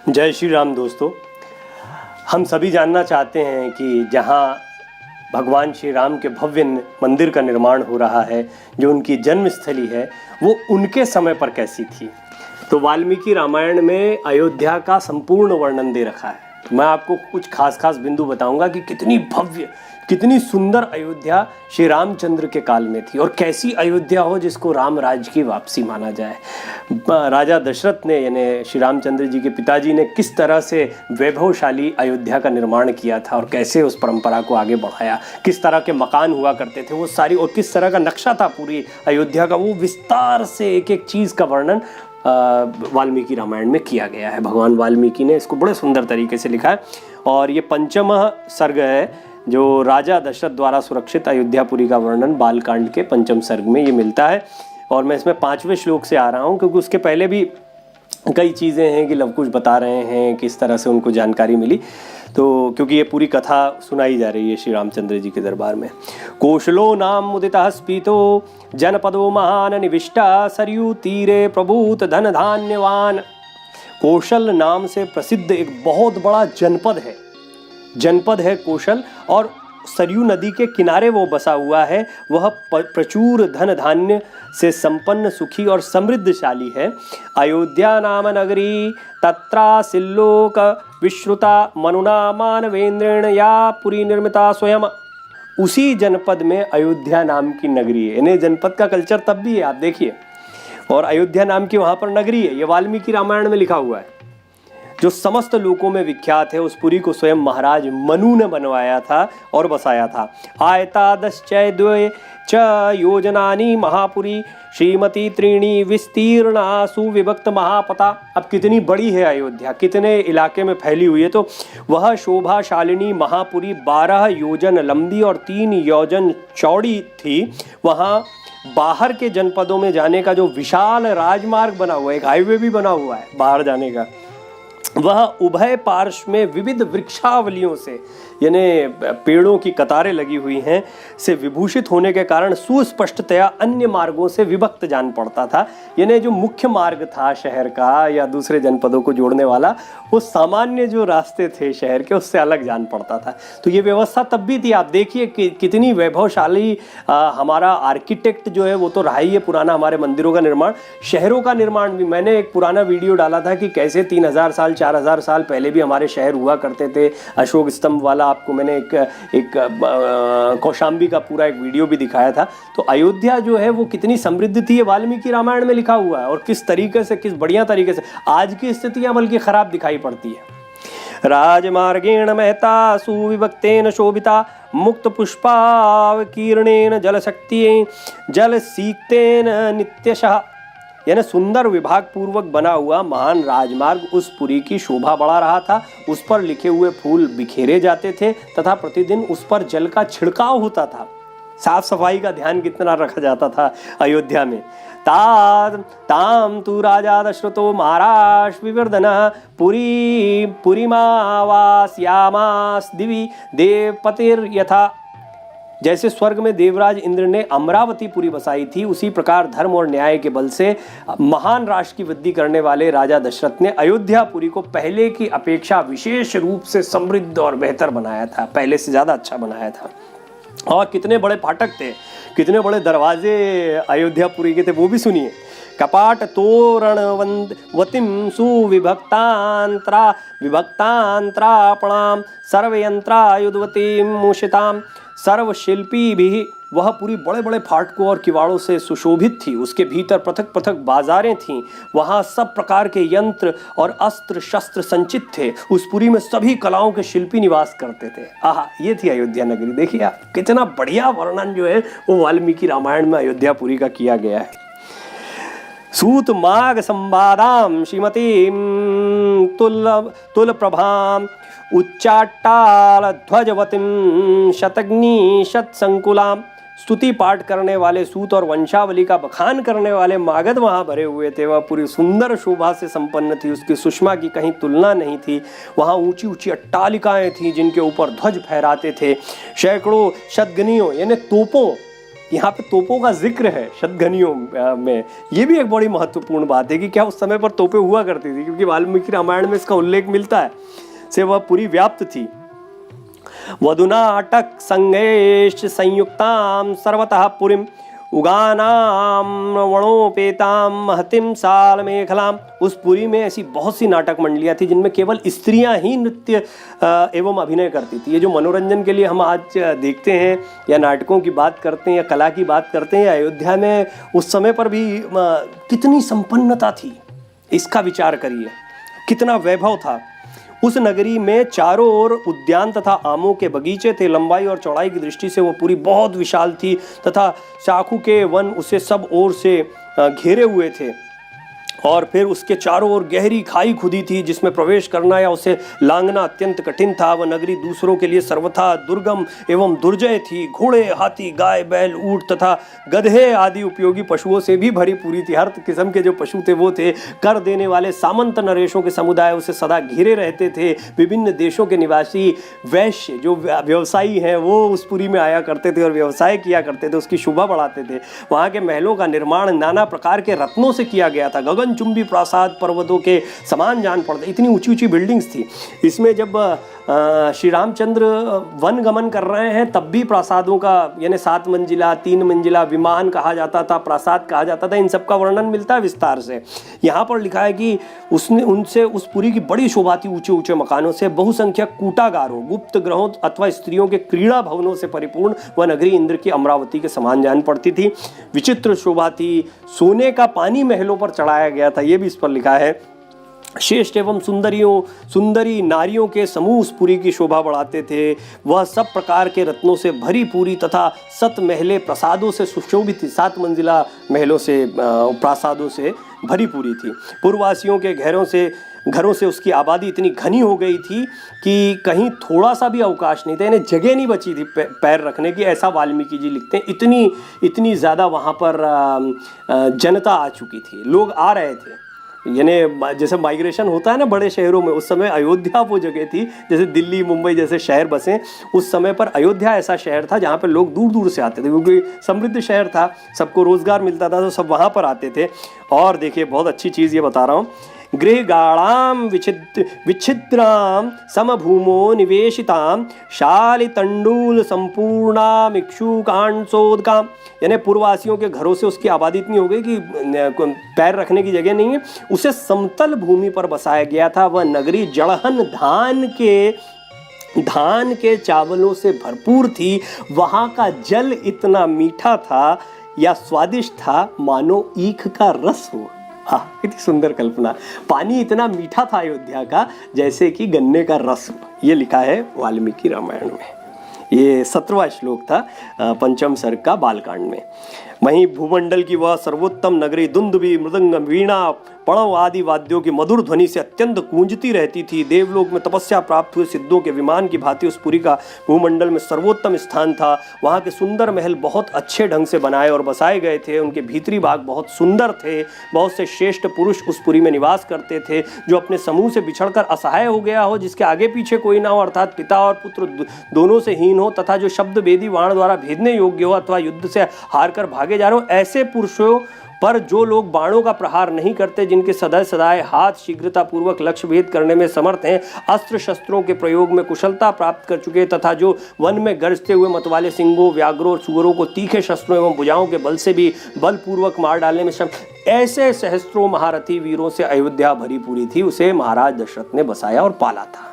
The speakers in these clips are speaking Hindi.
जय श्री राम दोस्तों। हम सभी जानना चाहते हैं कि जहाँ भगवान श्री राम के भव्य मंदिर का निर्माण हो रहा है, जो उनकी जन्मस्थली है, वो उनके समय पर कैसी थी। तो वाल्मीकि रामायण में अयोध्या का संपूर्ण वर्णन दे रखा है। तो मैं आपको कुछ खास बिंदु बताऊंगा कि कितनी भव्य, कितनी सुंदर अयोध्या श्री रामचंद्र के काल में थी और कैसी अयोध्या हो जिसको राम राज्य की वापसी माना जाए। राजा दशरथ ने, यानी श्री रामचंद्र जी के पिताजी ने, किस तरह से वैभवशाली अयोध्या का निर्माण किया था और कैसे उस परंपरा को आगे बढ़ाया, किस तरह के मकान हुआ करते थे वो सारी, और किस तरह का नक्शा था पूरी अयोध्या का, वो विस्तार से एक एक चीज़ का वर्णन वाल्मीकि रामायण में किया गया है। भगवान वाल्मीकि ने इसको बड़े सुंदर तरीके से लिखा है और ये पंचम सर्ग है जो राजा दशरथ द्वारा सुरक्षित अयोध्यापुरी का वर्णन बालकांड के पंचम सर्ग में ये मिलता है। और मैं इसमें 5वें श्लोक से आ रहा हूँ क्योंकि उसके पहले भी कई चीज़ें हैं कि लव कुश बता रहे हैं किस तरह से उनको जानकारी मिली। तो क्योंकि ये पूरी कथा सुनाई जा रही है श्री रामचंद्र जी के दरबार में। कौशलो नाम उदितः स्पीतो जनपदो महान निविष्टा सरयू तीरे प्रभूत धन धान्यवान। कौशल नाम से प्रसिद्ध एक बहुत बड़ा जनपद है कौशल, और सरयू नदी के किनारे वो बसा हुआ है। वह प्रचुर धन धान्य से संपन्न, सुखी और समृद्धशाली है। अयोध्या नाम नगरी तत्रा सिल्लोक विश्रुता मनुना मानवेंद्रेण या पुरी निर्मिता स्वयं। उसी जनपद में अयोध्या नाम की नगरी है। यानी जनपद का कल्चर तब भी है, आप देखिए। और अयोध्या नाम की वहाँ पर नगरी है। ये वाल्मीकि रामायण में लिखा हुआ है, जो समस्त लोकों में विख्यात है। उस पुरी को स्वयं महाराज मनु ने बनवाया था और बसाया था। आयतादश्चय द्वे च योजनानि महापुरी श्रीमती त्रीणी विस्तीर्णा सुविभक्त महापता। अब कितनी बड़ी है अयोध्या, कितने इलाके में फैली हुई है। तो वह शोभाशालिनी महापुरी 12 योजन लंबी और 3 योजन चौड़ी थी। वहाँ बाहर के जनपदों में जाने का जो विशाल राजमार्ग बना हुआ है, एक हाईवे भी बना हुआ है बाहर जाने का, वह उभय पार्श्व में विविध वृक्षावलियों से, यानी पेड़ों की कतारें लगी हुई हैं, से विभूषित होने के कारण सुस्पष्टतया अन्य मार्गों से विभक्त जान पड़ता था। यानी जो मुख्य मार्ग था शहर का या दूसरे जनपदों को जोड़ने वाला, वो सामान्य जो रास्ते थे शहर के उससे अलग जान पड़ता था। तो ये व्यवस्था तब भी थी। आप देखिए कि कितनी वैभवशाली हमारा आर्किटेक्ट जो है वो तो रहा ही है पुराना, हमारे मंदिरों का निर्माण, शहरों का निर्माण भी। मैंने एक पुराना वीडियो डाला था कि कैसे 3000 साल 4000 साल पहले भी हमारे शहर हुआ करते थे। अशोक स्तंभ वाला आपको मैंने एक कौशाम्बी का पूरा एक वीडियो भी दिखाया था। तो अयोध्या जो है वो कितनी समृद्ध थी, ये वाल्मीकि रामायण में लिखा हुआ है। और किस तरीके से, किस बढ़िया तरीके से आज की स्थितियां बल्कि खराब दिखाई पड़ती है। राजमार्गेण महता सुविभक्तेन शोभिता मुक्त पुष्पावकीर्णेन जलशक्ति जल सीक्तेन नित्यशः। यानी सुंदर विभाग पूर्वक बना हुआ महान राजमार्ग उस पुरी की शोभा बढ़ा रहा था। उस पर लिखे हुए फूल बिखेरे जाते थे तथा प्रतिदिन उस पर जल का छिड़काव होता था। साफ सफाई का ध्यान कितना रखा जाता था अयोध्या में। ताम तु राजा दशरथो महाराज विवर्धनः पुरीमावास्यामास दिवि देवपतिर्यथा। जैसे स्वर्ग में देवराज इंद्र ने अमरावती पुरी बसाई थी, उसी प्रकार धर्म और न्याय के बल से महान राष्ट्र की वृद्धि करने वाले राजा दशरथ ने अयोध्यापुरी को पहले की अपेक्षा विशेष रूप से समृद्ध और बेहतर बनाया था, पहले से ज्यादा अच्छा बनाया था। और कितने बड़े फाटक थे, कितने बड़े दरवाजे अयोध्यापुरी के थे, वो भी सुनिए। कपाट तोरण वतिम सुविभक्तांतरापणाम सर्वयंत्रायुधवतीम मूषिताम सर्वशिल्पी भी। वह पूरी बड़े बड़े फाटकों और किवाड़ों से सुशोभित थी। उसके भीतर पृथक पृथक बाजारें थीं। वहाँ सब प्रकार के यंत्र और अस्त्र शस्त्र संचित थे। उस पुरी में सभी कलाओं के शिल्पी निवास करते थे। आहा, ये थी अयोध्या नगरी। देखिए आप, कितना बढ़िया वर्णन जो है वो वाल्मीकि रामायण में अयोध्यापुरी का किया गया है। सूत माग संवादाम श्रीमती तुल प्रभाम उच्चाट्टाल ध्वजवतीम शतग्नि शतसंकुलाम। स्तुति पाठ करने वाले सूत और वंशावली का बखान करने वाले मागध वहाँ भरे हुए थे। वह पूरी सुंदर शोभा से संपन्न थी, उसकी सुषमा की कहीं तुलना नहीं थी। वहाँ ऊंची ऊंची अट्टालिकाएं थीं जिनके ऊपर ध्वज फहराते थे। सैकड़ों शतग्नियों यानी तोपों यहाँ पे तोपों का जिक्र है शतघनियों में। ये भी एक बड़ी महत्वपूर्ण बात है कि क्या उस समय पर तोपें हुआ करती थी, क्योंकि वाल्मीकि रामायण में इसका उल्लेख मिलता है, से वह पूरी व्याप्त थी। वधुनाटक संगेश संयुक्ताम सर्वतः पुरीम उगानाम वणोपेताम महतिम साल मेखलाम। उस पुरी में ऐसी बहुत सी नाटक मंडलियाँ थी जिनमें केवल स्त्रियां ही नृत्य एवं अभिनय करती थी। ये जो मनोरंजन के लिए हम आज देखते हैं या नाटकों की बात करते हैं या कला की बात करते हैं, अयोध्या में उस समय पर भी कितनी संपन्नता थी, इसका विचार करिए, कितना वैभव था। उस नगरी में चारों ओर उद्यान तथा आमों के बगीचे थे। लंबाई और चौड़ाई की दृष्टि से वो पूरी बहुत विशाल थी तथा शाखू के वन उसे सब ओर से घेरे हुए थे। और फिर उसके चारों ओर गहरी खाई खुदी थी जिसमें प्रवेश करना या उसे लांघना अत्यंत कठिन था। वह नगरी दूसरों के लिए सर्वथा दुर्गम एवं दुर्जय थी। घोड़े, हाथी, गाय, बैल, ऊंट तथा गधे आदि उपयोगी पशुओं से भी भरी पूरी थी। हर किस्म के जो पशु थे वो थे। कर देने वाले सामंत नरेशों के समुदाय उसे सदा घिरे रहते थे। विभिन्न देशों के निवासी वैश्य जो व्यवसायी हैं वो उस पुरी में आया करते थे और व्यवसाय किया करते थे, उसकी शोभा बढ़ाते थे। वहाँ के महलों का निर्माण नाना प्रकार के रत्नों से किया गया था। गगनचुंबी प्रासाद पर्वतों के समान जान पड़ते, इतनी ऊंची ऊंची बिल्डिंग्स थी। इसमें जब श्री रामचंद्र वन गमन कर रहे हैं तब भी प्रासादों का, यानी 7 मंजिला, 3 मंजिला, विमान कहा जाता था, प्रासाद कहा जाता था, इन सब का वर्णन मिलता है विस्तार से। यहाँ पर लिखा है कि उसने उनसे उस पुरी की बड़ी शोभा थी। ऊंचे ऊंचे मकानों से, बहुसंख्यक कूटागारों, गुप्त ग्रहों अथवा स्त्रियों के क्रीड़ा भवनों से परिपूर्ण वह नगरी इंद्र की अमरावती के समान जान पड़ती थी। विचित्र शोभा थी। सोने का पानी महलों पर चढ़ाया गया था, ये भी इस पर लिखा है। श्रेष्ठ एवं सुंदरी नारियों के समूह उस पुरी की शोभा बढ़ाते थे। वह सब प्रकार के रत्नों से भरी पूरी तथा 7 महले प्रसादों से सुशोभित थी। 7 मंजिला महलों से, प्रासादों से भरी पूरी थी। पूर्ववासियों के घरों से उसकी आबादी इतनी घनी हो गई थी कि कहीं थोड़ा सा भी अवकाश नहीं था, यानी जगह नहीं बची थी पैर रखने की, ऐसा वाल्मीकि जी लिखते हैं। इतनी ज़्यादा वहाँ पर जनता आ चुकी थी, लोग आ रहे थे। यानी जैसे माइग्रेशन होता है ना बड़े शहरों में, उस समय अयोध्या वो जगह थी। जैसे दिल्ली, मुंबई जैसे शहर बसे, उस समय पर अयोध्या ऐसा शहर था जहाँ पर लोग दूर दूर से आते थे, क्योंकि समृद्ध शहर था, सबको रोजगार मिलता था, तो सब वहाँ पर आते थे। और देखिए बहुत अच्छी चीज़ ये बता रहा हूँ। गृहगाणाम विच्छिद्राम समभूमो निवेशिताम शालितंडूल संपूर्णाम इक्षुकांसोदकाम। यानी पूर्ववासियों के घरों से उसकी आबादी इतनी हो गई कि पैर रखने की जगह नहीं है। उसे समतल भूमि पर बसाया गया था। वह नगरी जड़हन धान के चावलों से भरपूर थी। वहाँ का जल इतना मीठा था या स्वादिष्ट था मानो ईख का रस हो। हाँ, कितनी सुंदर कल्पना। पानी इतना मीठा था अयोध्या का जैसे कि गन्ने का रस। ये लिखा है वाल्मीकि रामायण में। ये 17वां श्लोक था पंचम सर्ग का बालकांड में। वहीं भूमंडल की वह सर्वोत्तम नगरी दुंदुभी, मृदंग, वीणा, पणव आदि वाद्यों की मधुर ध्वनि से अत्यंत गूंजती रहती थी। देवलोक में तपस्या प्राप्त हुए सिद्धों के विमान की भांति उस पुरी का भूमंडल में सर्वोत्तम स्थान था। वहाँ के सुंदर महल बहुत अच्छे ढंग से बनाए और बसाए गए थे। उनके भीतरी भाग बहुत सुंदर थे। बहुत से श्रेष्ठ पुरुष उस पुरी में निवास करते थे। जो अपने समूह से बिछड़कर असहाय हो गया हो, जिसके आगे पीछे कोई ना हो, अर्थात पिता और पुत्र दोनों से हीन हो, तथा जो शब्द वेदी वाण द्वारा भेदने योग्य हो अथवा युद्ध से हार कर भागे जा रहे हो, ऐसे पुरुषों पर जो लोग बाणों का प्रहार नहीं करते, जिनके सदाए हाथ शीघ्रता पूर्वक लक्ष्य भेद करने में समर्थ हैं, अस्त्र शस्त्रों के प्रयोग में कुशलता प्राप्त कर चुके, तथा जो वन में गरजते हुए मतवाले सिंहों, व्याघ्रों और सुअरों को तीखे शस्त्रों एवं भुजाओं के बल से भी बलपूर्वक मार डालने में ऐसे सहस्त्रों महारथी वीरों से अयोध्या भरी पूरी थी। उसे महाराज दशरथ ने बसाया और पाला था।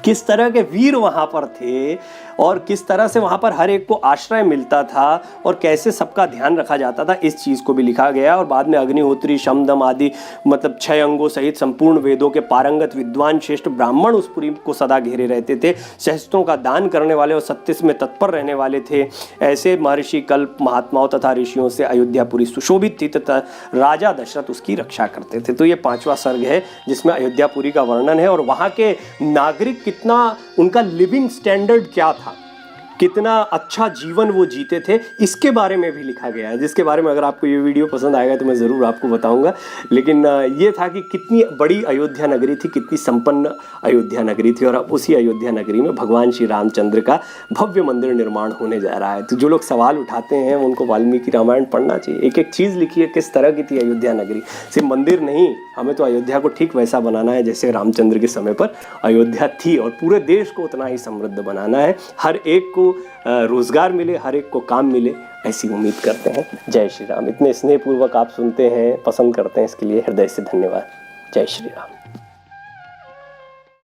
किस तरह के वीर वहाँ पर थे और किस तरह से वहाँ पर हर एक को आश्रय मिलता था और कैसे सबका ध्यान रखा जाता था, इस चीज़ को भी लिखा गया। और बाद में अग्निहोत्री, शमदम आदि मतलब 6 अंगों सहित संपूर्ण वेदों के पारंगत विद्वान श्रेष्ठ ब्राह्मण उस पुरी को सदा घेरे रहते थे। सहस्त्रों का दान करने वाले और सत्य में तत्पर रहने वाले थे। ऐसे महर्षि, कल्प, महात्माओं तथा ऋषियों से अयोध्यापुरी सुशोभित थी तथा राजा दशरथ उसकी रक्षा करते थे। तो ये 5वां सर्ग है जिसमें अयोध्यापुरी का वर्णन है और वहाँ के नागरिक कितना, उनका लिविंग स्टैंडर्ड क्या था, कितना अच्छा जीवन वो जीते थे, इसके बारे में भी लिखा गया है, जिसके बारे में अगर आपको ये वीडियो पसंद आएगा तो मैं ज़रूर आपको बताऊंगा। लेकिन ये था कि कितनी बड़ी अयोध्या नगरी थी, कितनी संपन्न अयोध्या नगरी थी, और अब उसी अयोध्या नगरी में भगवान श्री रामचंद्र का भव्य मंदिर निर्माण होने जा रहा है। तो जो लोग सवाल उठाते हैं उनको वाल्मीकि रामायण पढ़ना चाहिए। एक एक चीज़ लिखी है किस तरह की थी अयोध्या नगरी, सिर्फ मंदिर नहीं, हमें तो अयोध्या को ठीक वैसा बनाना है जैसे रामचंद्र के समय पर अयोध्या थी, और पूरे देश को उतना ही समृद्ध बनाना है। हर एक को रोजगार मिले, हर एक को काम मिले, ऐसी उम्मीद करते हैं। जय श्री राम। इतने स्नेहपूर्वक आप सुनते हैं, पसंद करते हैं, इसके लिए हृदय से धन्यवाद। जय श्री राम।